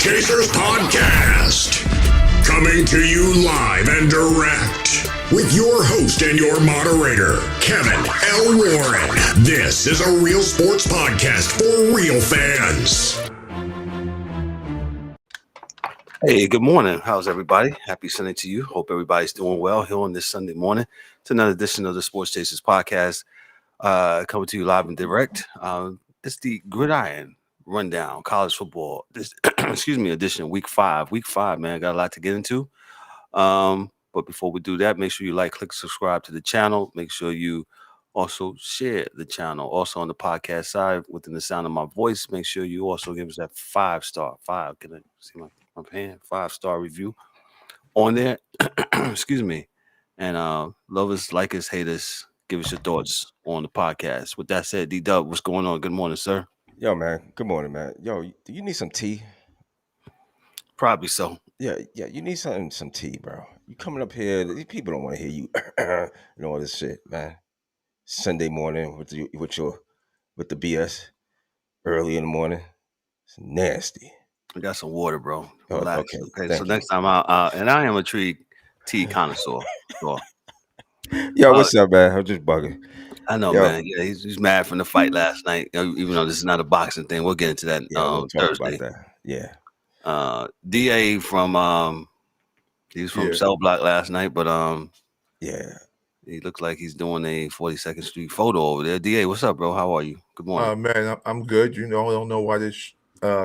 Chasers Podcast. Coming to you live and direct with your host and your moderator, Kevin L. Warren. This is a real sports podcast for real fans. Hey, good morning. How's everybody? Happy Sunday to you. Hope everybody's doing well here on this Sunday morning. It's another edition of the Sports Chasers Podcast, coming to you live and direct. It's the Gridiron Rundown, college football. This, edition, week five. Week five, man, got a lot to get into. But before we do that, make sure you like, click, subscribe to the channel. Make sure you also share the channel. Also on the podcast side, within the sound of my voice, make sure you also give us that 5-star. Can I see my hand? 5-star review on there. Excuse me. And love us, like us, hate us. Give us your thoughts on the podcast. With that said, D-Dub, what's going on? Good morning, sir. Yo, man. Good morning, man. Yo, do you need some tea? Probably so. Yeah, you need some tea, bro. You coming up here, these people don't want to hear you and all this shit, man. Sunday morning with the BS early in the morning. It's nasty. I got some water, bro. Relax. Okay. So you. next time and I am a tea connoisseur. So, Yo, what's up, man? I'm just bugging. I know, man. Yeah, he's mad from the fight last night. Even though this is not a boxing thing, we'll get into that we'll Thursday. About that. Yeah. DA from he was from Cell Block last night, but yeah, he looks like he's doing a 42nd Street photo over there. DA, what's up, bro? How are you? Good morning. Man, I'm good. I don't know why this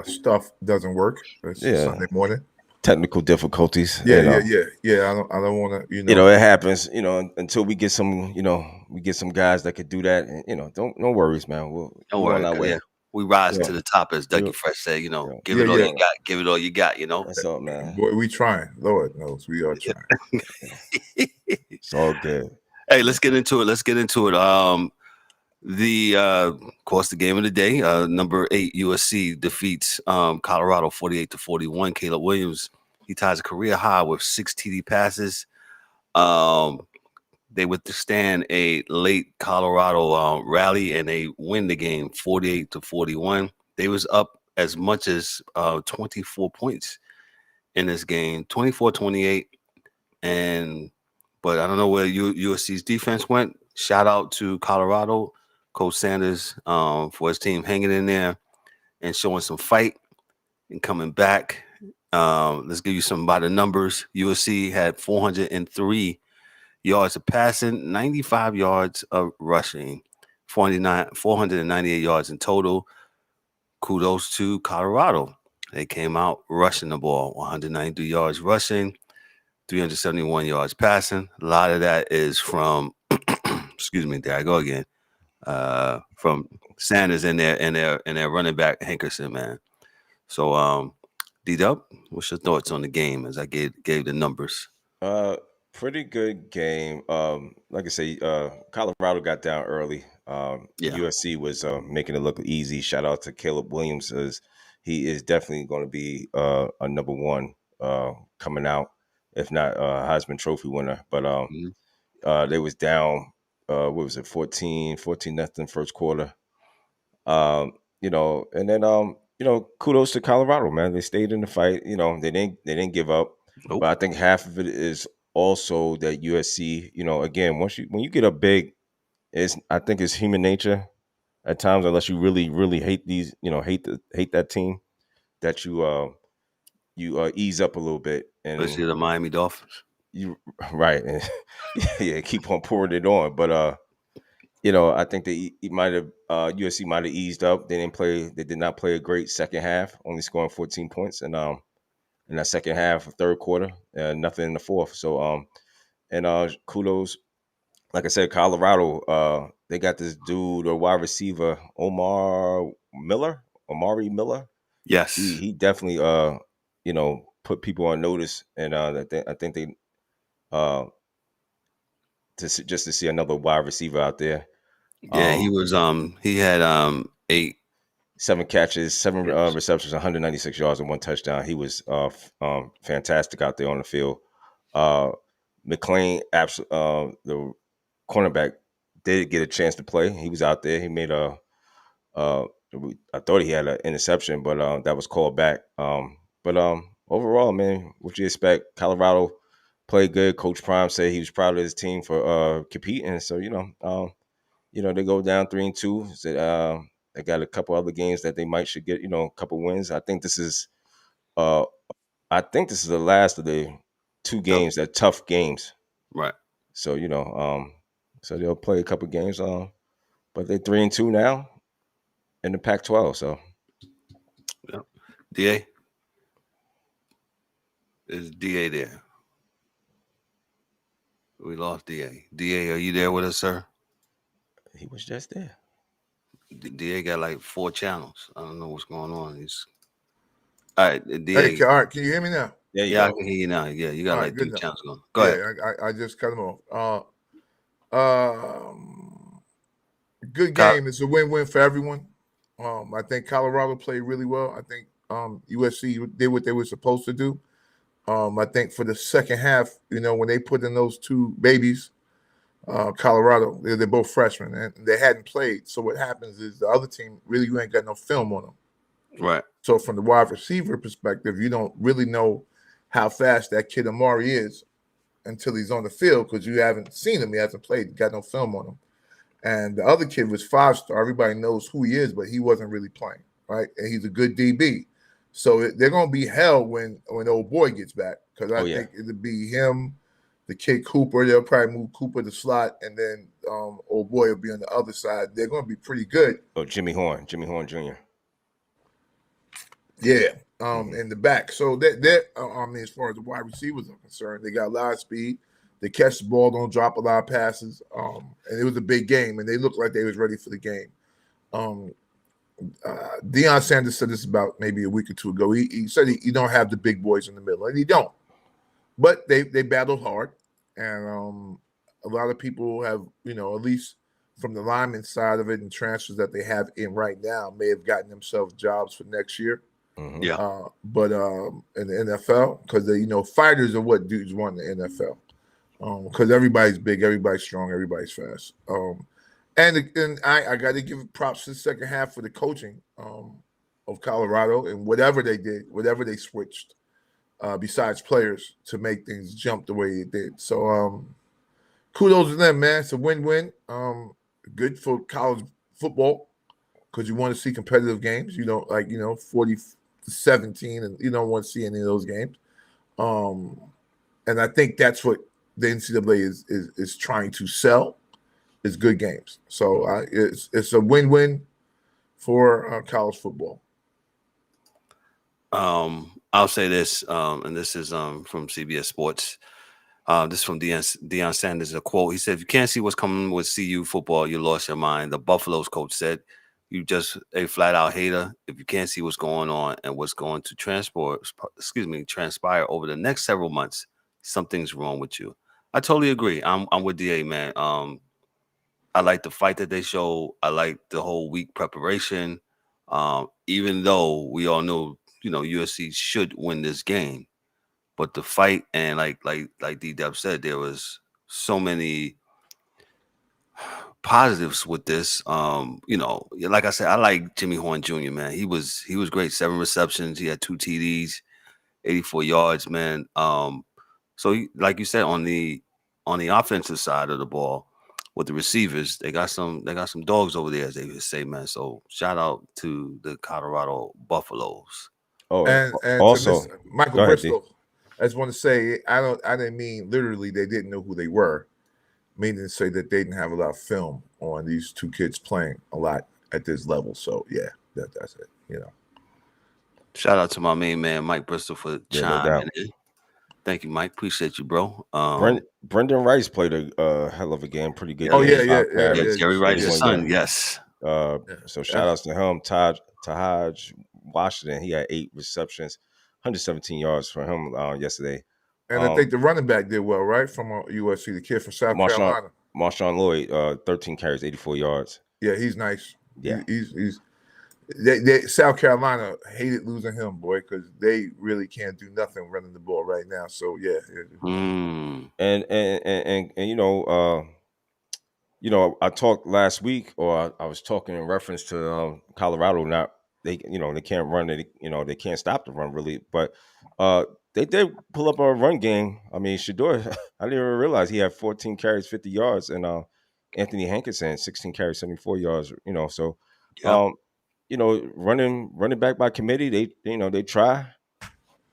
stuff doesn't work. It's Sunday morning. Technical difficulties. Yeah. I don't want to. It happens. Until we get some. We get some guys that could do that. And, no worries, man. Don't worry. Our way. Yeah. We rise to the top, as Dougie Fresh said. Give it all you got. Give it all you got. That's all, man. Boy, we trying. Lord knows we are trying. It's all good. Hey, let's get into it. Of course, the game of the day. Number 8 USC defeats Colorado 48-41. Caleb Williams, he ties a career high with 6 TD passes. They withstand a late Colorado rally and they win the game 48-41. They was up as much as 24 points in this game, 24-28. But I don't know where USC's defense went. Shout out to Colorado, Coach Sanders, for his team hanging in there and showing some fight and coming back. Let's give you some by the numbers. USC had 403 yards of passing, 95 yards of rushing, 498 yards in total. Kudos to Colorado. They came out rushing the ball, 193 yards rushing, 371 yards passing. A lot of that is from, excuse me, there I go again, from Sanders and their running back Hankerson, man. So, D-Dub, what's your thoughts on the game as I gave the numbers? Pretty good game. Like I say, Colorado got down early. USC was making it look easy. Shout out to Caleb Williams, as he is definitely going to be a number one coming out, if not Heisman Trophy winner. But they was down. What was it? 14 nothing first quarter. And then kudos to Colorado, man. They stayed in the fight. They didn't give up. Nope. But I think half of it is also that USC, again, when you get up big, I think it's human nature at times, unless you really, really hate these, hate that team, that you ease up a little bit. And especially the Miami Dolphins. Right. And keep on pouring it on. But I think USC might have eased up. They did not play a great second half, only scoring 14 points. And in that second half, third quarter, nothing in the fourth. So, kudos. Like I said, Colorado, they got this dude, or wide receiver, Omari Miller. Yes, he definitely, put people on notice, and I think they, just to see another wide receiver out there. Yeah, he was. He had 7 catches, 7 receptions, 196 yards, and 1 touchdown. He was fantastic out there on the field. McClain, the cornerback, did get a chance to play. He was out there. He made I thought he had an interception, but that was called back. But overall, man, what you expect? Colorado played good. Coach Prime said he was proud of his team for competing. So they go down 3-2. Said they got a couple other games that they might should get. A couple wins. Uh I think this is the last of the 2 games that tough games. Right. So so they'll play a couple games. But they're 3-2 now in the Pac-12. So Yep. DA is DA there. We lost DA. DA, are you there with us, sir? he was just there. DA got like 4 channels. I don't know what's going on. He's all right. DA. Hey, all right, can you hear me now? Yeah, I can hear you now. Yeah, you got all like right, 3 channels going. Go ahead. I just cut them off. Good game. It's a win-win for everyone. I think Colorado played really well. I think USC did what they were supposed to do. I think for the second half, when they put in those 2 babies, Colorado, they're both freshmen and they hadn't played. So what happens is the other team really you ain't got no film on them. Right. So from the wide receiver perspective, you don't really know how fast that kid Amari is until he's on the field because you haven't seen him. He hasn't played. Got no film on him. And the other kid was 5-star. Everybody knows who he is, but he wasn't really playing, right? And he's a good DB. So they're going to be hell when old boy gets back because I think it'll be him, the kid Cooper. They'll probably move Cooper to slot, and then old boy will be on the other side. They're going to be pretty good. Oh, Jimmy Horn Jr. Yeah, in the back. So as far as the wide receivers are concerned, they got a lot of speed. They catch the ball, don't drop a lot of passes. And it was a big game, and they looked like they was ready for the game. Deion Sanders said this about maybe a week or 2 ago. He said he don't have the big boys in the middle, and he don't. But they battled hard, and a lot of people have, at least from the lineman side of it and transfers that they have in right now, may have gotten themselves jobs for next year. Mm-hmm. Yeah. But in the NFL, because fighters are what dudes want in the NFL. Because everybody's big, everybody's strong, everybody's fast. And I got to give props to the second half for the coaching of Colorado and whatever they did, whatever they switched, besides players to make things jump the way it did. So kudos to them, man. It's a win-win. Good for college football because you want to see competitive games. You don't 40-17, and you don't want to see any of those games. And I think that's what the NCAA is trying to sell is good games. So it's a win-win for college football. I'll say this, and this is from CBS Sports. This is from Deion Sanders, a quote. He said, "If you can't see what's coming with CU football, you lost your mind." The Buffaloes coach said, "You just a flat out hater. If you can't see what's going on and what's going to transpire over the next several months, something's wrong with you." I totally agree. I'm with DA, man. I like the fight that they show. I like the whole week preparation. Even though we all know, USC should win this game, but the fight and like D-Dub said, there was so many positives with this. Like I said, I like Jimmy Horn Jr., man. He was great. 7 receptions. He had 2 TDs, 84 yards, man. So like you said, on the offensive side of the ball with the receivers, they got some dogs over there, as they would say, man. So shout out to the Colorado Buffaloes. Oh, and also to Michael Bristol, I just want to say I didn't mean literally they didn't know who they were, meaning to say that they didn't have a lot of film on these 2 kids playing a lot at this level. So yeah, that's it. Shout out to my main man Mike Bristol for chiming in. Thank you, Mike. Appreciate you, bro. Brendan Rice played a hell of a game, pretty good. Oh yeah. Jerry Rice's son, yes. So shout outs to him. Tahaj Washington, he had 8 receptions, 117 yards for him yesterday. And I think the running back did well, right? From USC, the kid from South Carolina. Marshawn Lloyd, 13 carries, 84 yards. Yeah, he's nice. Yeah, he's South Carolina hated losing him, boy, because they really can't do nothing running the ball right now. So yeah. And I talked last week, or I was talking in reference to Colorado not they can't run it. They can't stop the run really. But they did pull up a run game. I mean, Shador, I didn't even realize he had 14 carries, 50 yards, and Anthony Hankinson 16 carries, 74 yards. So Yeah. running back by committee. They try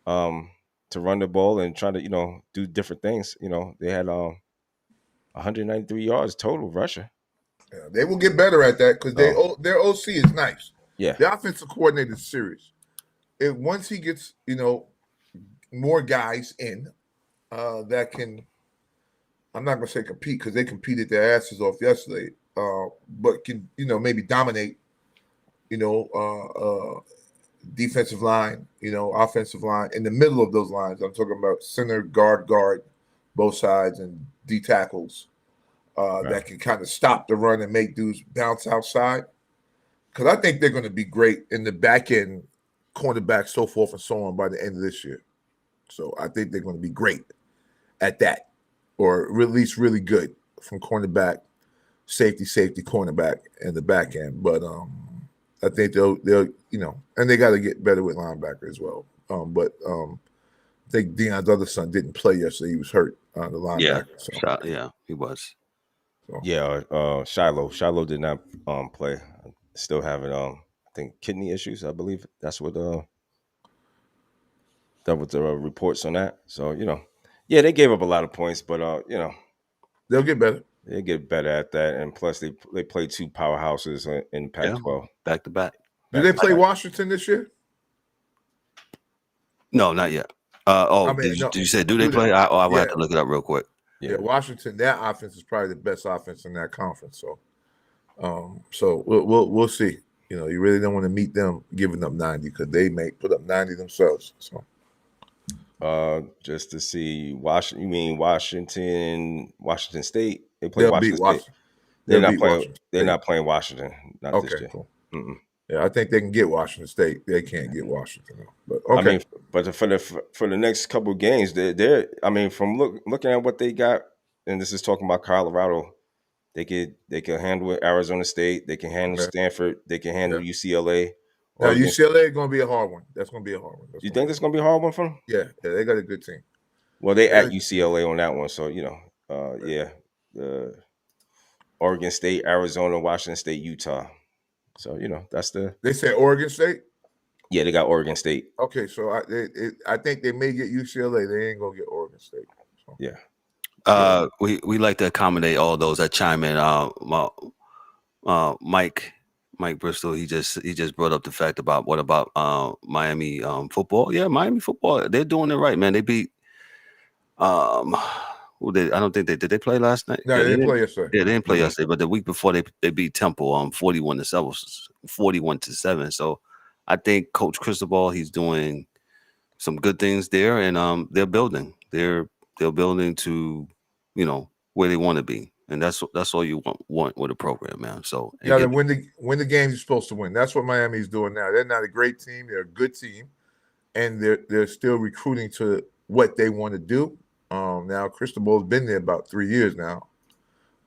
to run the ball and try to do different things. They had 193 yards total rushing. Yeah, they will get better at that because their OC is nice. Yeah, the offensive coordinator is serious. Once he gets more guys in that can, I'm not going to say compete because they competed their asses off yesterday, but can maybe dominate defensive line, offensive line in the middle of those lines. I'm talking about center, guard, both sides, and D tackles that can kind of stop the run and make dudes bounce outside. Because I think they're going to be great in the back end, cornerback, so forth and so on by the end of this year. So I think they're going to be great at that, or at least really good from cornerback, safety, cornerback, and the back end. But I think they'll and they got to get better with linebacker as well. But I think Deion's other son didn't play yesterday; he was hurt. The linebacker. Yeah, he was. So. Yeah, Shiloh did not play. Still having I think kidney issues. I believe that's what the reports on that. So yeah, they gave up a lot of points, but they'll get better. They get better at that, and plus they play two powerhouses in Pac-12 back to back. Do they play Washington this year? No, not yet. Did you say do they play? I will have to look it up real quick. Yeah, Washington. That offense is probably the best offense in that conference. So, so we'll see. You really don't want to meet them giving up 90 because they may put up 90 themselves. So, just to see Washington. You mean Washington State? They play They'll Washington beat State. They're not playing. Washington. They're not playing Washington. Not okay, this year. Cool. Mm-mm. Yeah, I think they can get Washington State. They can't get Washington, though. But okay. I mean, but for the next couple of games, they're. I mean, from looking at what they got, and this is talking about Colorado, they can handle Arizona State. They can handle Stanford. They can handle UCLA. Now, UCLA is going to be a hard one. That's going to be a hard one. You think it's going to be a hard one for them? Yeah, they got a good team. Well, they at UCLA on that one, so Oregon State, Arizona, Washington State, Utah. So that's They said Oregon State. Yeah, they got Oregon State. Okay, so I think they may get UCLA. They ain't gonna get Oregon State. So. Yeah. We like to accommodate all those that chime in. Mike Bristol, he just brought up the fact about what about Miami football? Yeah, Miami football, they're doing it right, man. They beat I don't think did they play last night? No, they didn't play yesterday. Yeah, they didn't play yesterday, but the week before they beat Temple 41-7. So I think Coach Cristobal, he's doing some good things there, and they're building. They're building to where they want to be. And that's all you want with a program, man. So yeah, to win the games you're supposed to win. That's what Miami's doing now. They're not a great team. They're a good team, and they're still recruiting to what they want to do. Now Cristobal's been there about 3 years now.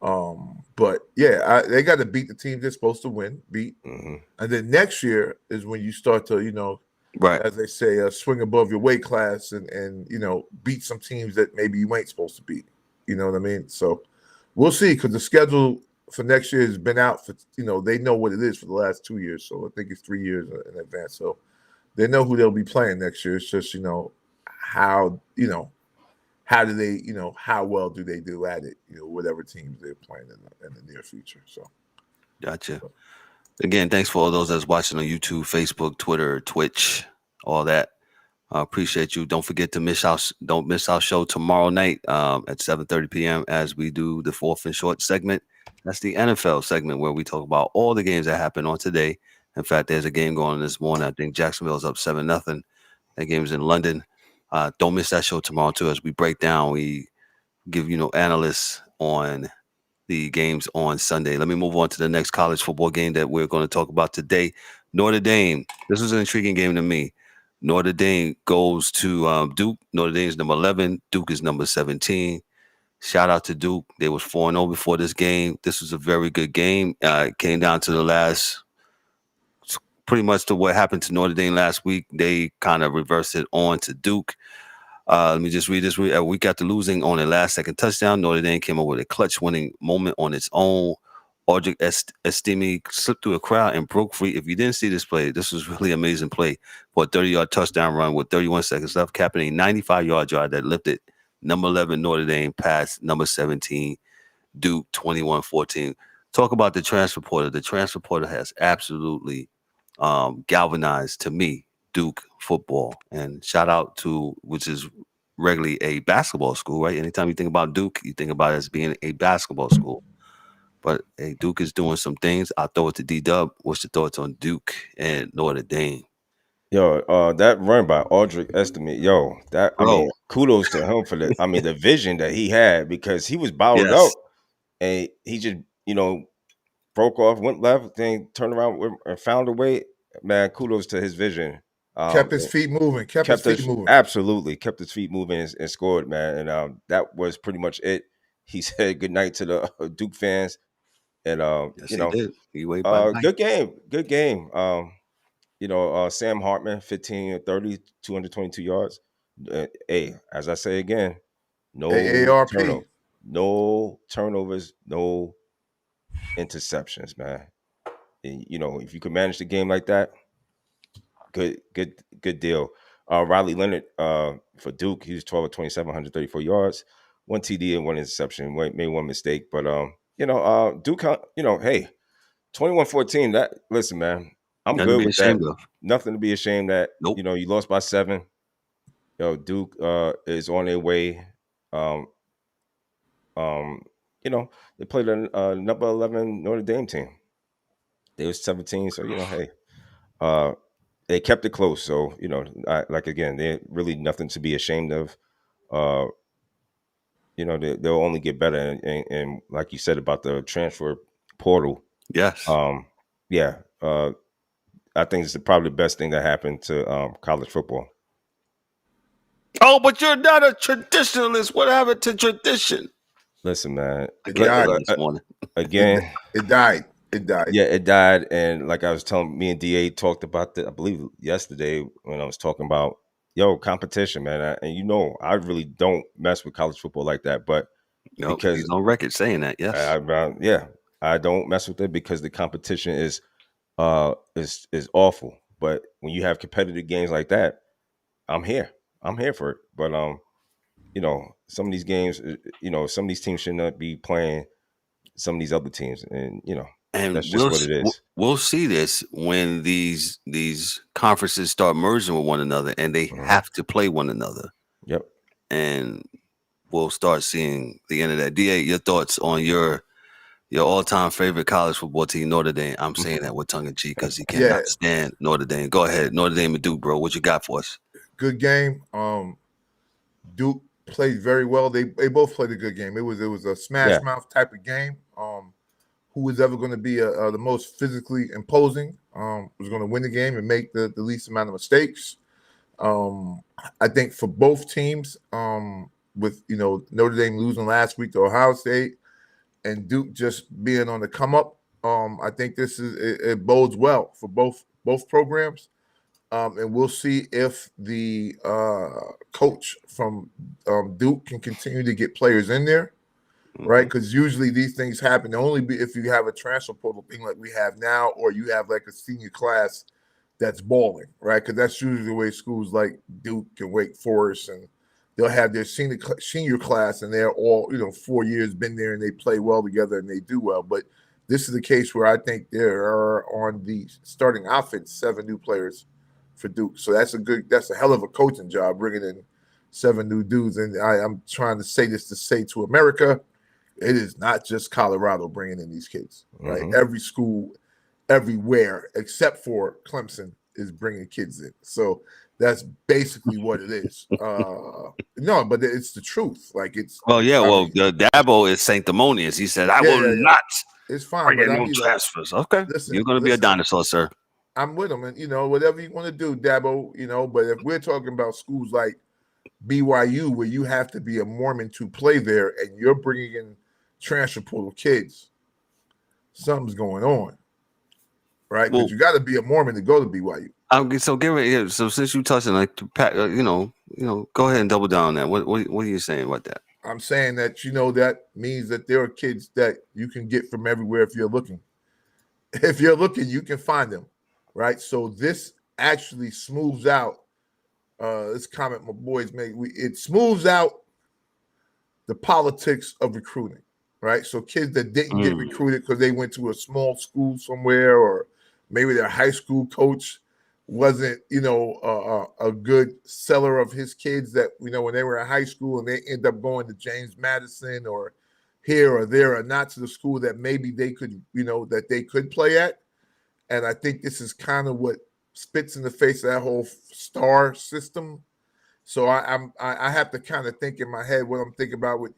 But yeah, they got to beat the teams they're supposed to win, mm-hmm. And then next year is when you start to, right, as they say, swing above your weight class and beat some teams that maybe you ain't supposed to beat. You know what I mean? So we'll see, because the schedule for next year has been out for they know what it is for the last 2 years. So I think it's 3 years in advance. So they know who they'll be playing next year. It's just how do they, how well do they do at it? Whatever teams they're playing in the near future. So, gotcha. Again, thanks for all those that's watching on YouTube, Facebook, Twitter, Twitch, all that. I appreciate you. Don't forget to don't miss our show tomorrow night at 7:30 p.m. as we do the Fourth and Short segment. That's the NFL segment where we talk about all the games that happened on today. In fact, there's a game going on this morning. I think Jacksonville's up 7-0. That game's in London. Don't miss that show tomorrow too, as we break down. We give analysts on the games on Sunday. Let me move on to the next college football game that we're going to talk about today. Notre Dame. This was an intriguing game to me. Notre Dame goes to Duke. Notre Dame is number 11. Duke is number 17. Shout out to Duke. They was 4-0 before this game. This was a very good game. It came down to the last pretty much to what happened to Notre Dame last week. They kind of reversed it on to Duke. Let me just read this. We got the losing on a last-second touchdown. Notre Dame came up with a clutch winning moment on its own. Audric Estime slipped through a crowd and broke free. If you didn't see this play, this was really amazing play for a 30-yard touchdown run with 31 seconds left, capping a 95-yard drive that lifted number 11 Notre Dame past number 17 Duke 21-14. Talk about the transfer portal. The transfer portal has absolutely galvanized, to me, Duke football. And shout out to, which is regularly a basketball school, right? Anytime you think about Duke, you think about it as being a basketball school. But hey, Duke is doing some things. I'll throw it to D-Dub. What's your thoughts on Duke and Notre Dame? Yo, that run by Audric Estime, I mean, kudos to him for the vision that he had, because he was bottled up and he just, broke off, went left, then turned around and found a way. Man, kudos to his vision. Kept his feet moving. Absolutely. Kept his feet moving and scored, man. And that was pretty much it. He said goodnight to the Duke fans. And, yes, he did. He waved bye-bye. Good game. Sam Hartman, 15-30, 222 yards. Hey, as I say again, no turnovers, no interceptions, man. And, if you can manage the game like that, good deal. Riley Leonard for Duke, he was 12 of 27, 134 yards, 1 TD and 1 interception. Made one mistake, but Duke, hey, 21-14. That, listen, man, I'm Nothing good with that. Of. Nothing to be ashamed that. Nope. You lost by 7. Duke is on their way. They played a number 11 Notre Dame team. They was 17, so hey, they kept it close. So again, they're really nothing to be ashamed of. They'll only get better, and like you said about the transfer portal. Yes. I think it's probably the best thing that happened to college football. Oh, but you're not a traditionalist. What happened to tradition? Listen, man. It died this morning. Again. It died. Yeah, it died. And like I was telling, me and DA talked about that, I believe yesterday, when I was talking about competition, man. I really don't mess with college football like that, but because he's on record saying that, yes. I don't mess with it because the competition is awful. But when you have competitive games like that, I'm here for it. But some of these games, some of these teams should not be playing some of these other teams, and and that's just what it is. We'll see this when these conferences start merging with one another, and they have to play one another. Yep. And we'll start seeing the end of that. DA, your thoughts on your all-time favorite college football team, Notre Dame? I'm saying that with tongue in cheek because he cannot stand Notre Dame. Go ahead, Notre Dame and Duke, bro. What you got for us? Good game. Duke played very well. They both played a good game. It was a smash mouth type of game. Who was ever going to be the most physically imposing was going to win the game and make the least amount of mistakes. I think for both teams, with Notre Dame losing last week to Ohio State and Duke just being on the come up, I think it bodes well for both programs. And we'll see if the coach from Duke can continue to get players in there, right? Because usually these things happen only if you have a transfer portal thing like we have now, or you have like a senior class that's balling, right? Because that's usually the way schools like Duke and Wake Forest, and they'll have their senior class, and they're all 4 years been there, and they play well together and they do well. But this is the case where I think there are on the starting offense 7 new players for Duke. So that's a hell of a coaching job, bringing in 7 new dudes. And I'm trying to say this to say to America, it is not just Colorado bringing in these kids, right? Every school, everywhere, except for Clemson, is bringing kids in. So that's basically what it is. No, but it's the truth. Like it's. Well, yeah. The Dabo is sanctimonious. He said, "I will not." It's fine. Bring in no transfers. Okay, you're going to be a dinosaur, sir. I'm with them, and whatever you want to do, Dabo. But if we're talking about schools like BYU, where you have to be a Mormon to play there, and you're bringing in transfer portal kids, something's going on. right? Well, Because you got to be a Mormon to go to BYU. So get ready. So since you touching like, go ahead and double down on that. What are you saying about that? I'm saying that that means that there are kids that you can get from everywhere if you're looking. If you're looking, you can find them, right? So this actually smooths out. This comment my boys made. It smooths out the politics of recruiting, right? So kids that didn't get recruited because they went to a small school somewhere, or maybe their high school coach wasn't, a good seller of his kids that, when they were in high school and they end up going to James Madison or here or there or not to the school that maybe they could, that they could play at. And I think this is kind of what spits in the face of that whole star system. So I have to kind of think in my head what I'm thinking about with,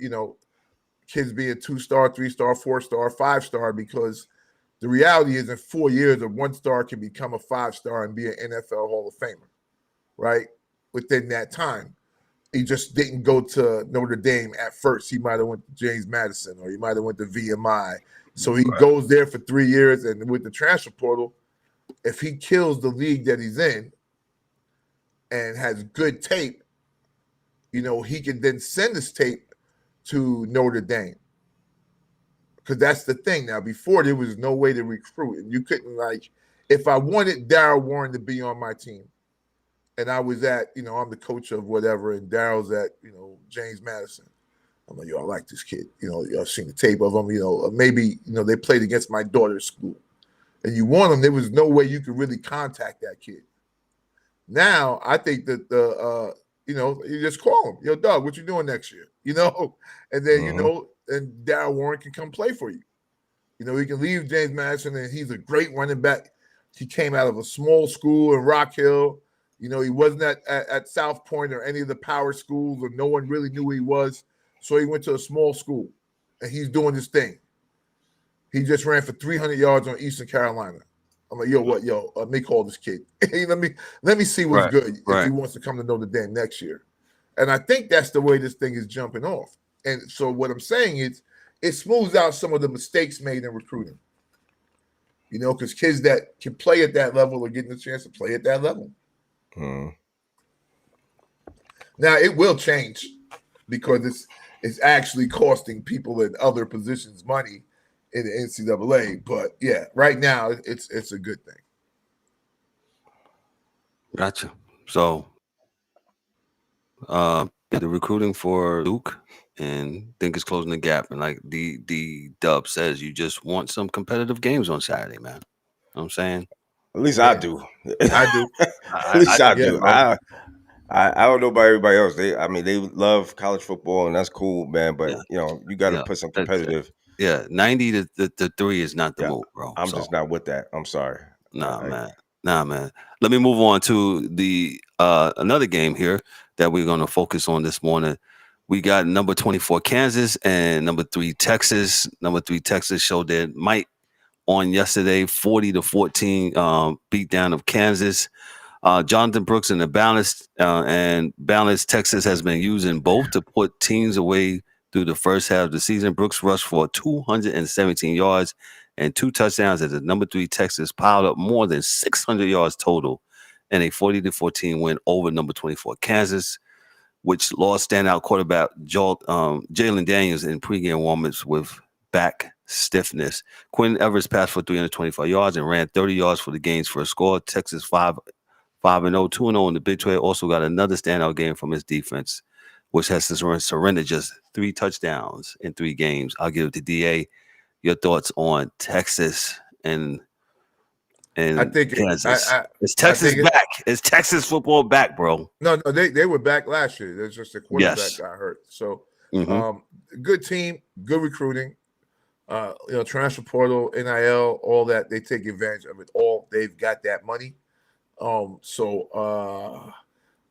kids being 2-star, 3-star, 4-star, 5-star, because the reality is in 4 years, a 1-star can become a 5-star and be an NFL Hall of Famer, right? Within that time. He just didn't go to Notre Dame at first. He might have went to James Madison or he might have went to VMI. So he goes there for 3 years, and with the transfer portal, if he kills the league that he's in and has good tape, he can then send his tape to Notre Dame. Because that's the thing now. Before, there was no way to recruit. And you couldn't, if I wanted Darryl Warren to be on my team, and I was at, I'm the coach of whatever, and Darryl's at, James Madison. I'm like, I like this kid. I've seen the tape of him. Maybe, they played against my daughter's school. And you want him, there was no way you could really contact that kid. Now, I think that you just call him. Yo, Doug, what you doing next year? And then, and Darryl Warren can come play for you. He can leave James Madison, and he's a great running back. He came out of a small school in Rock Hill. He wasn't at South Point or any of the power schools, or no one really knew who he was. So he went to a small school, and he's doing his thing. He just ran for 300 yards on Eastern Carolina. I'm like, let me call this kid. let me see what's good if he wants to come to Notre Dame next year. And I think that's the way this thing is jumping off. And so what I'm saying is it smooths out some of the mistakes made in recruiting. Because kids that can play at that level are getting a chance to play at that level. Now, it will change because it's actually costing people in other positions money in the NCAA. But, yeah, right now it's a good thing. Gotcha. So the recruiting for Luke and think it's closing the gap. And like the Dub says, you just want some competitive games on Saturday, man. You know what I'm saying? At least I do. I do. At least I do. I don't know about everybody else. They love college football, and that's cool, man. But you got to put some competitive. 90 to 3 is not the move, bro. I'm just not with that. I'm sorry. Nah, man. Let me move on to the another game here that we're going to focus on this morning. We got number 24 Kansas and number 3 Texas. Number 3 Texas showed their might on yesterday, 40-14 beat down of Kansas. Jonathan Brooks and the balanced Texas has been using both to put teams away through the first half of the season. Brooks rushed for 217 yards and 2 touchdowns as the number 3 Texas piled up more than 600 yards total in a 40-14 win over number 24 Kansas, which lost standout quarterback Jalen Daniels in pregame warm-ups with back stiffness. Quinn Evers passed for 325 yards and ran 30 yards for the game's first score. Texas 5-0, 2-0 in the Big 12. Also got another standout game from his defense, which has surrendered just 3 touchdowns in 3 games. I'll give it to DA. Your thoughts on Texas and I think Kansas? Is Texas back? Is Texas football back, bro? No, they were back last year. There's just the quarterback got hurt. So, good team, good recruiting. Transfer portal, NIL, all that. They take advantage of it all. They've got that money.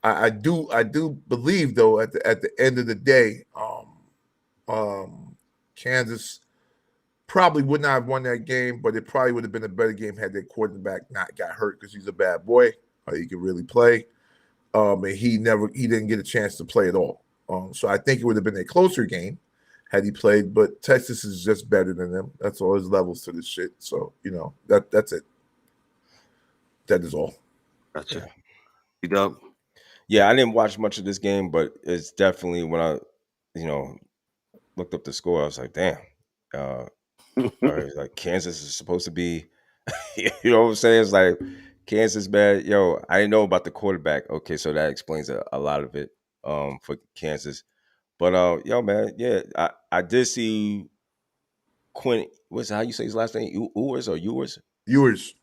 I do believe though at the end of the day, Kansas probably would not have won that game, but it probably would have been a better game had their quarterback not got hurt because he's a bad boy. He can really play. And he didn't get a chance to play at all. So I think it would have been a closer game had he played, but Texas is just better than them. That's all. His levels to this shit. So, that's it. That is all. Gotcha. You dub? Yeah, I didn't watch much of this game, but it's definitely when I, looked up the score, I was like, damn. Like Kansas is supposed to be, you know what I'm saying? It's like Kansas, man. Yo, I didn't know about the quarterback. Okay, so that explains a lot of it for Kansas. But yo, man, yeah, I did see Quinn. What's how you say his last name? Ewers or Ewers? Ewers.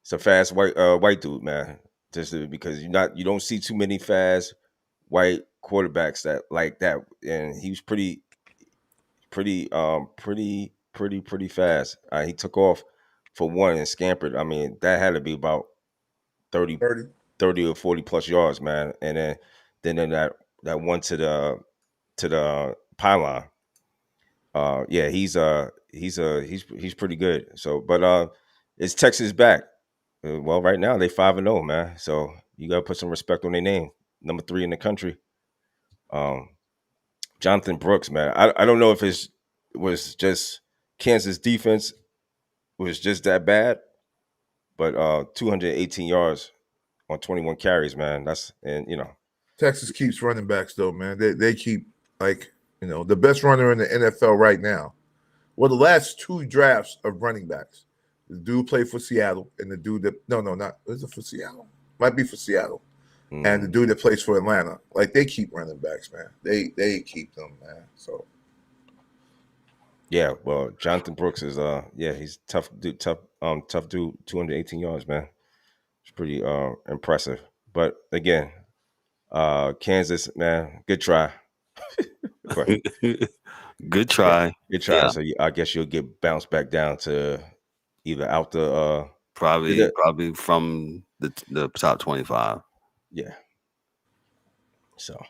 It's a fast white dude, man. Just because you don't see too many fast white quarterbacks that like that, and he was pretty fast. He took off for one and scampered. I mean, that had to be about 30 or 40 plus yards, man. And then that one to the pylon. Yeah, he's pretty good. So, but it's Texas back. Well, right now they 5-0, man. So you gotta put some respect on their name. Number 3 in the country. Jonathan Brooks, man. I don't know if it was just Kansas defense was just that bad, but 218 yards on 21 carries, man. Texas keeps running backs though, man. They keep the best runner in the NFL right now. Well, the last 2 drafts of running backs, the dude played for Seattle, and the dude that is it for Seattle? Might be for Seattle. And the dude that plays for Atlanta, like they keep running backs, man. They keep them, man. So yeah, well, Jonathan Brooks is he's tough dude, tough dude. 218 yards, man. It's pretty impressive. But again, Kansas, man, good try. Good try. Yeah, good try. Yeah. So I guess you'll get bounced back down to either out the probably from the top 25. Yeah. So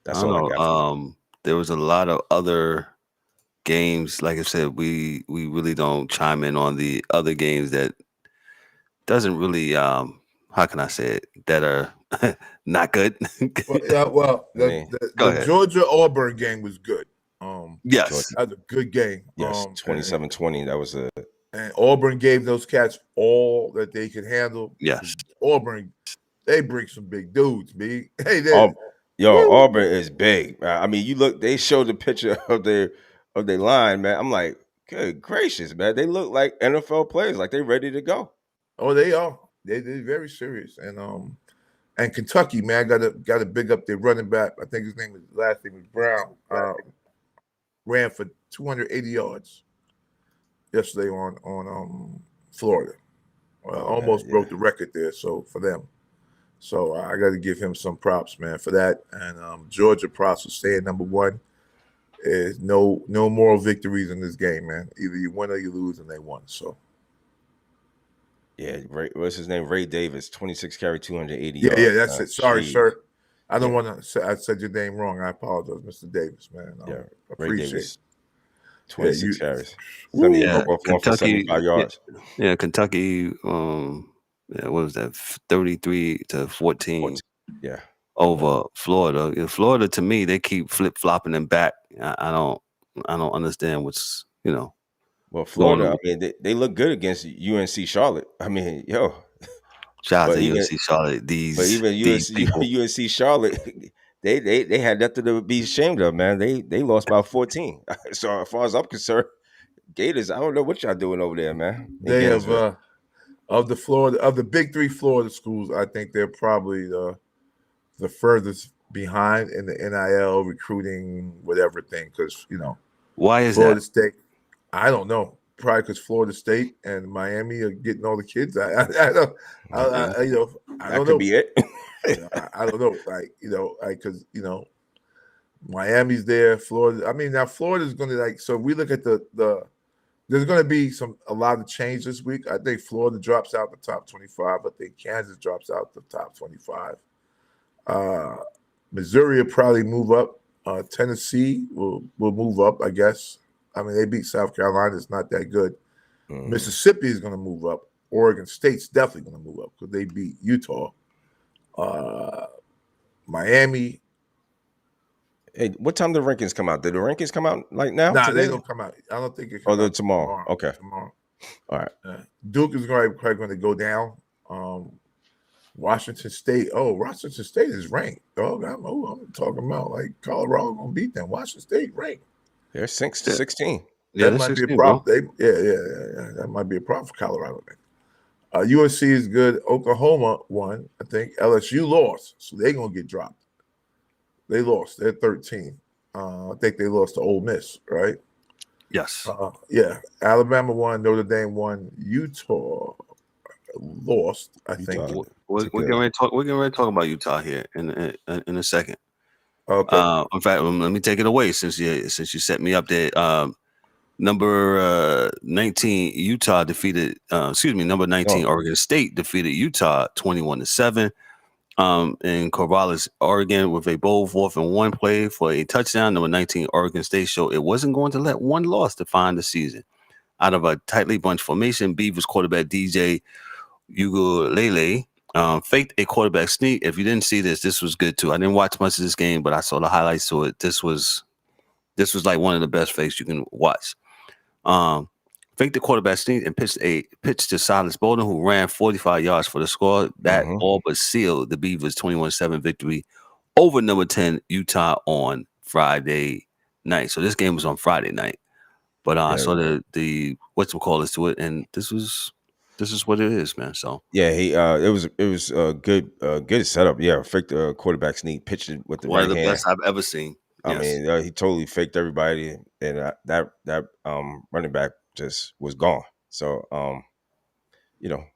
that's all I got. There was a lot of other games. Like I said, we really don't chime in on the other games that doesn't really how can I say it, that are not good. The Georgia Auburn game was good. Yes, Georgia. That was a good game. Yes, 27-20. That was and Auburn gave those cats all that they could handle. Yes, Auburn, they bring some big dudes, B. Hey, Auburn is big. I mean, you look. They showed the picture of their line, man. I'm like, good gracious, man. They look like NFL players, like they're ready to go. Oh, they are. They're very serious. And Kentucky, man, got to big up their running back. I think his last name was Brown. Ran for 280 yards yesterday on Florida. Almost broke the record there. So for them, I got to give him some props, man, for that. And Georgia props for staying number 1. Is no moral victories in this game, man. Either you win or you lose, and they won. So. Yeah, what's his name? Ray Davis, 26 carry, 280 yards. Yeah, that's it. Sorry, sir. I don't want to say I said your name wrong. I apologize, Mr. Davis, man. Ray Davis, 26 carries. Kentucky, for 75 yards. Yeah, Kentucky. What was that? 33-14. Yeah, over Florida. In Florida, to me, they keep flip flopping them back. I don't understand what's Well, Florida, I mean, they look good against UNC Charlotte. I mean, yo. Shout out to UNC Charlotte. But even UNC Charlotte, they had nothing to be ashamed of, man. They lost by 14. So as far as I'm concerned, Gators, I don't know what y'all doing over there, man. They have of the big 3 Florida schools, I think they're probably the furthest behind in the NIL recruiting whatever thing, because why is Florida that? State? I don't know. Probably because Florida State and Miami are getting all the kids. I don't know. Be it. I don't know. Because Miami's there. Florida. I mean, now Florida's going to So we look at the. There's going to be a lot of change this week. I think Florida drops out the top 25. I think Kansas drops out the top 25. Missouri will probably move up. Tennessee will move up, I guess. I mean, they beat South Carolina. It's not that good. Mississippi is going to move up. Oregon State's definitely going to move up because they beat Utah. Miami. Hey, what time do the rankings come out? Did the rankings come out like now? Nah, they don't come out. I don't think it comes out tomorrow. Okay. Tomorrow. All right. Duke is probably going to go down. Washington State. Oh, Washington State is ranked. I'm talking about like Colorado going to beat them. Washington State ranked. They're 16. Yeah, That might be a problem. Yeah. That might be a problem for Colorado. USC is good. Oklahoma won. I think LSU lost, so they're gonna get dropped. They lost. They're 13. I think they lost to Ole Miss, right? Yes. Yeah. Alabama won. Notre Dame won. Utah lost. I think. We're getting ready to talk about Utah here in a second. Okay. In fact, let me take it away since you set me up there. Number 19 Utah defeated. Number 19 Oregon State defeated Utah 21-7. In Corvallis, Oregon, with a bold 4th and 1 play for a touchdown. Number 19 Oregon State showed it wasn't going to let one loss define the season. Out of a tightly bunched formation, Beavers quarterback DJ Ugalele faked a quarterback sneak. If you didn't see this was good too. I didn't watch much of this game, but I saw the highlights to it. This was like one of the best fakes you can watch. Faked the quarterback sneak and pitched to Silas Bolden, who ran 45 yards for the score. That all but sealed the Beavers' 21-7 victory over number 10 Utah on Friday night. So this game was on Friday night. But I saw the whatchamacallit to it, and this is what it is, man. So it was a good setup. Yeah, faked the quarterback sneak, pitched it with the right hand. One of the best I've ever seen. I mean, he totally faked everybody, and that running back just was gone. So,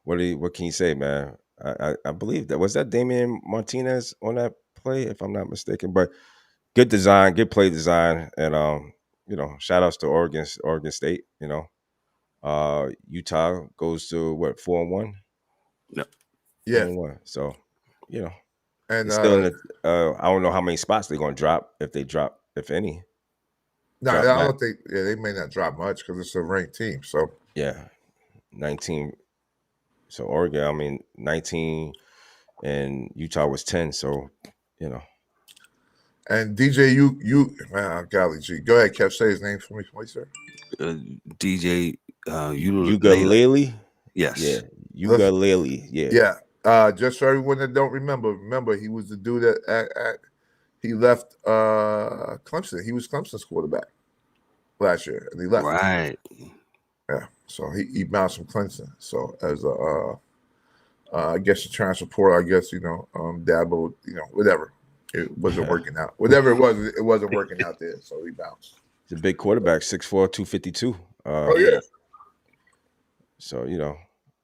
what can you say, man? I believe that Damian Martinez on that play, if I'm not mistaken. But good design, good play design, and shout outs to Oregon State. Utah goes to what 4-1. Yep. Yeah. 4-1. So, and still in the, I don't know how many spots they're going to drop, if they drop, if any. No, I don't think. Yeah, they may not drop much because it's a ranked team. So 19. So Oregon, 19, and Utah was 10. So And DJ, golly gee, go ahead, Kev. Say his name for me, please, sir. DJ Ugalele. Yes. Yeah. Ugalele. Yeah. Yeah. Just for everyone that don't remember, he was the dude that he left Clemson. He was Clemson's quarterback last year, and he left. Right. Yeah. So he bounced from Clemson. So as I guess the transfer portal, I guess Dabo, whatever. It wasn't working out. Whatever it wasn't working out there. So he bounced. He's a big quarterback, 6'4", 252. So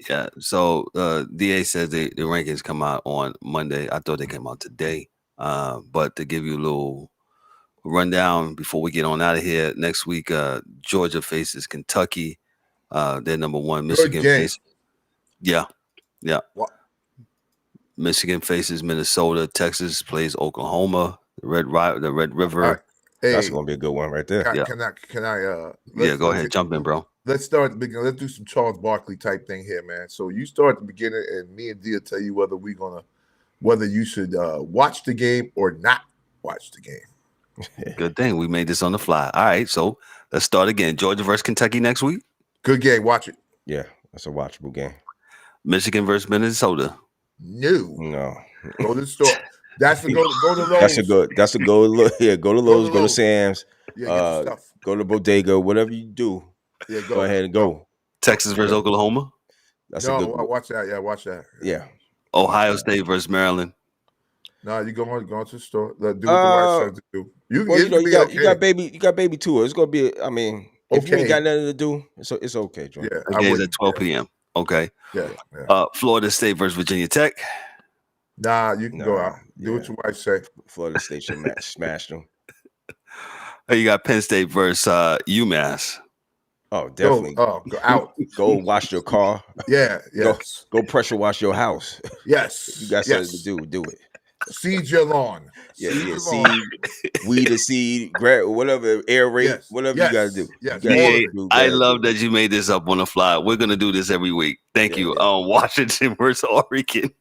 Yeah. So DA says the rankings come out on Monday. I thought they came out today. But to give you a little rundown before we get on out of here, next week Georgia faces Kentucky. They're number 1. Michigan faces. Yeah. What? Michigan faces Minnesota. Texas plays Oklahoma. The Red River. Right. Hey, that's going to be a good one right there. Can I? Go ahead. Jump in, bro. Let's start at the beginning. Let's do some Charles Barkley type thing here, man. So you start at the beginning, and me and D will tell you whether you should watch the game or not watch the game. Good thing we made this on the fly. All right, so let's start again. Georgia versus Kentucky next week. Good game. Watch it. Yeah, that's a watchable game. Michigan versus Minnesota. No. Go to the store. That's the go to Lowe's. That's a go. Yeah, go to Lowe's. Go to Sam's. Yeah, go to Bodega. Whatever you do. Yeah, go ahead and go. Texas versus Oklahoma. That's a good one. Watch that. Yeah, watch that. Yeah. Ohio State versus Maryland. No, you go to the store. Do what the wife says to do. You got baby too. It's gonna be. If you ain't got nothing to do, it's okay, John. Yeah, the game's at 12 p.m. Okay. Yeah. Florida State versus Virginia Tech. Nah, you can go out. Do what your wife say. Florida State should smash them. You got Penn State versus UMass. Oh, definitely. Go out. Go wash your car. Yeah. Yes. Go pressure wash your house. Yes. You got something to do. Do it. Seed your lawn. Seed, weed a seed, whatever, aerate, whatever you got to do. Yes. I love that you made this up on the fly. We're going to do this every week. Thank you. Washington versus Oregon.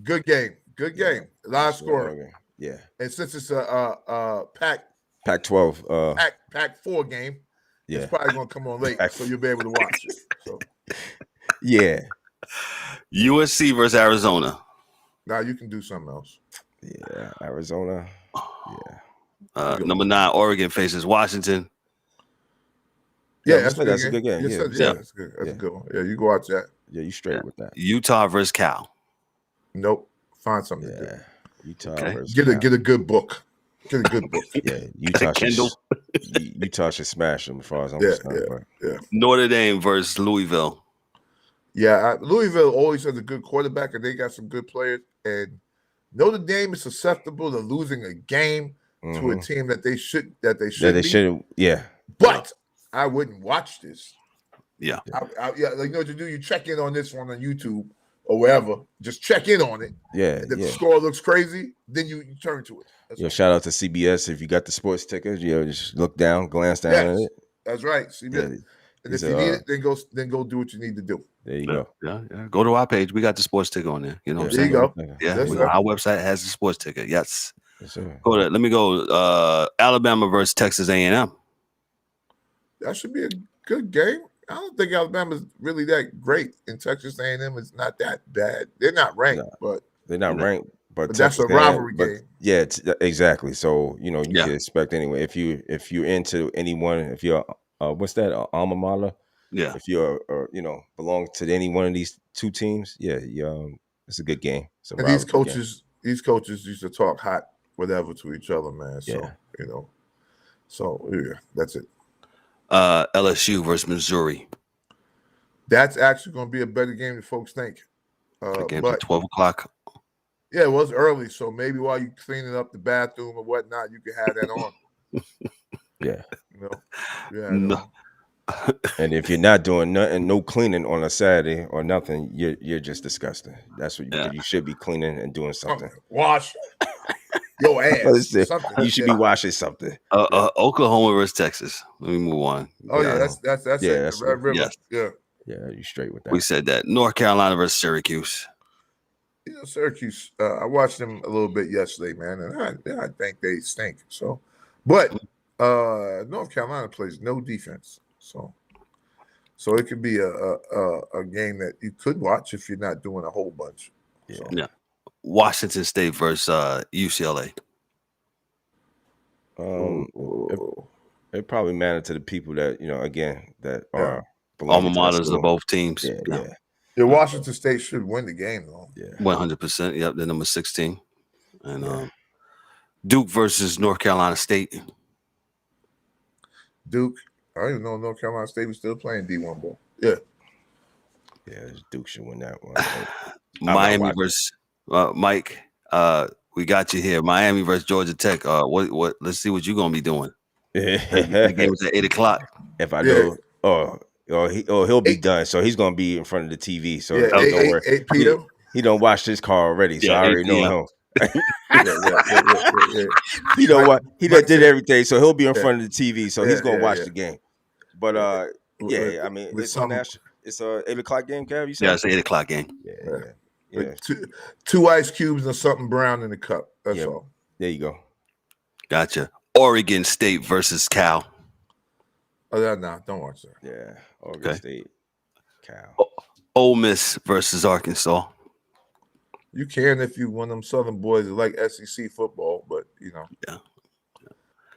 Good game. Live scoring. Yeah. And since it's a Pac-12. Pac-4 game, it's probably going to come on late, so you'll be able to watch it. So Yeah. USC versus Arizona. now you can do something else. Yeah. Arizona. Yeah. Number 9, Oregon faces Washington. Yeah, that's a good game. Yes, Yeah, that's good. That's a good one. Yeah, you go watch that. Yeah, you straight with that. Utah versus Cal. Nope. Find something to do. Utah versus get a good book. Get a good book. Yeah, Utah Kendall. Utah should smash them as far as I'm concerned. Yeah. Notre Dame versus Louisville. Yeah, Louisville always has a good quarterback, and they got some good players. And Notre Dame is susceptible to losing a game to a team that they should be. Yeah. But I wouldn't watch this. Yeah. Like you know what you do? You check in on this one on YouTube or wherever. Just check in on it. Yeah. And if the score looks crazy, then you turn to it. Shout out to CBS. If you got the sports tickers, just look down, glance down at it. That's right. CBS. Yeah. And if you need it, then go do what you need to do. There you go. Yeah. Go to our page. We got the sports ticker on there. You know what I'm saying? There you go. Yeah. Our website has the sports ticker. Yes. Sir. Let me go. Alabama versus Texas A&M. That should be a good game. I don't think Alabama's really that great, and Texas A&M is not that bad. They're not ranked, but they're not ranked. But that's a rivalry game. Yeah, exactly. So you can expect anyway. If you're into anyone, if you're what's that alma mater? Yeah. If you're belong to any one of these two teams, it's a good game. And these coaches used to talk hot whatever to each other, man. So that's it. LSU versus Missouri. That's actually going to be a better game than folks think. Game's at 12 o'clock. Yeah, it was early, so maybe while you're cleaning up the bathroom or whatnot, you can have that on. No. And if you're not doing nothing, no cleaning on a Saturday or nothing, you're just disgusting. That's what you should be cleaning and doing something. Wash your ass. You should be washing something. Oklahoma versus Texas. Let me move on. Oh yeah, that's it. Red River. Yes. Yeah, you straight with that. We said that. North Carolina versus Syracuse. Syracuse. I watched them a little bit yesterday, man, and I think they stink. So, but North Carolina plays no defense, so it could be a game that you could watch if you're not doing a whole bunch. Yeah. Washington State versus UCLA. It probably mattered to the people that that are alma maters of both teams. Yeah, Washington State should win the game, though. Yeah, 100%. Yep, they're number 16. And Duke versus North Carolina State. Duke. I don't even know North Carolina State was still playing D1 ball. Yeah. Yeah, Duke should win that one. Miami versus Mike. We got you here. Miami versus Georgia Tech. What? Let's see what you're gonna be doing. The game is at 8 o'clock. If I know, he'll be done. So he's gonna be in front of the TV. So don't worry. 8 p.m. He don't watch this car already. So I already know him. He don't what he did everything. So he'll be in front of the TV. So he's gonna watch the game. But I mean, it's on national. It's a 8 o'clock game, Kev. You said? Yeah, it's an 8 o'clock game. Yeah. Two ice cubes and something brown in the cup. That's all. There you go. Gotcha. Oregon State versus Cal. Oh, no, don't watch that. Yeah, Oregon State, Cal. Ole Miss versus Arkansas. You can if you one of them Southern boys that like SEC football, but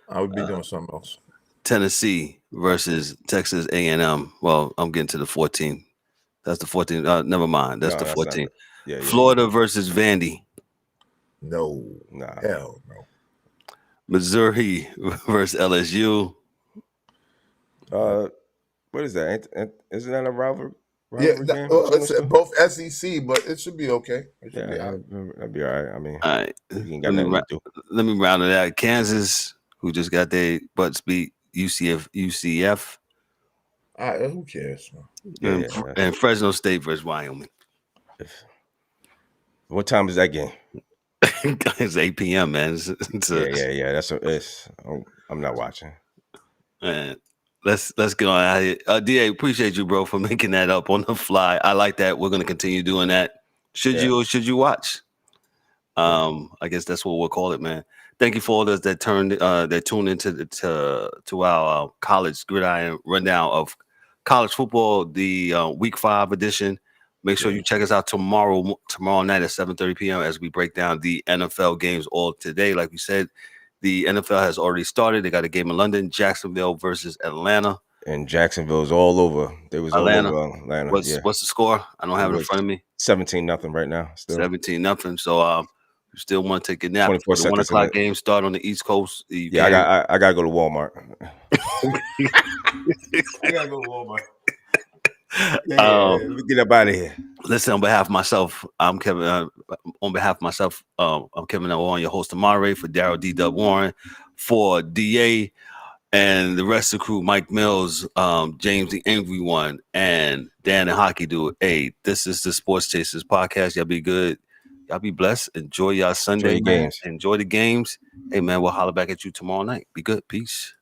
I would be doing something else. Tennessee versus Texas A&M. Well, I'm getting to the 14. That's the 14. Never mind. That's the 14. Florida versus Vandy. No. Hell no. Missouri versus LSU. What is that? Isn't that a rivalry game? It's both SEC, but it should be okay. That'd be all right. I mean, all right. You ain't got nothing to do. Let me round it out. Kansas, who just got their butts beat. UCF. Who cares? Man? And Fresno State versus Wyoming. What time is that game? It's 8 p.m. man. I'm not watching. Man, let's get on out of here. DA, appreciate you, bro, for making that up on the fly. I like that. We're gonna continue doing that. Should you or should you watch? I guess that's what we'll call it, man. Thank you for all those that tuned into our college gridiron rundown of college football, the Week 5 edition. Make sure you check us out tomorrow night at 7:30 p.m. as we break down the NFL games all today. Like we said, the NFL has already started. They got a game in London, Jacksonville versus Atlanta. And Jacksonville's all over. They was Atlanta. all over Atlanta. What's the score? I don't have it in front of me. 17-0 right now. Still 17-0. So you still want to take a nap. 24 the 1 o'clock game start on the East Coast. I gotta go to Walmart. I gotta go to Walmart. Let me get up out of here. Listen, on behalf of myself, I'm Kevin. On behalf of myself, I'm Kevin L. Warren, your host and moderator for Daryl D. Dub Warren, for DA and the rest of the crew, Mike Mills, James the Angry One, and Dan and Hockey Dude. Hey, this is the Sports Chasers podcast. Y'all be good. Y'all be blessed. Enjoy y'all Sunday. Enjoy the games. Enjoy the games. Hey, man, we'll holler back at you tomorrow night. Be good. Peace.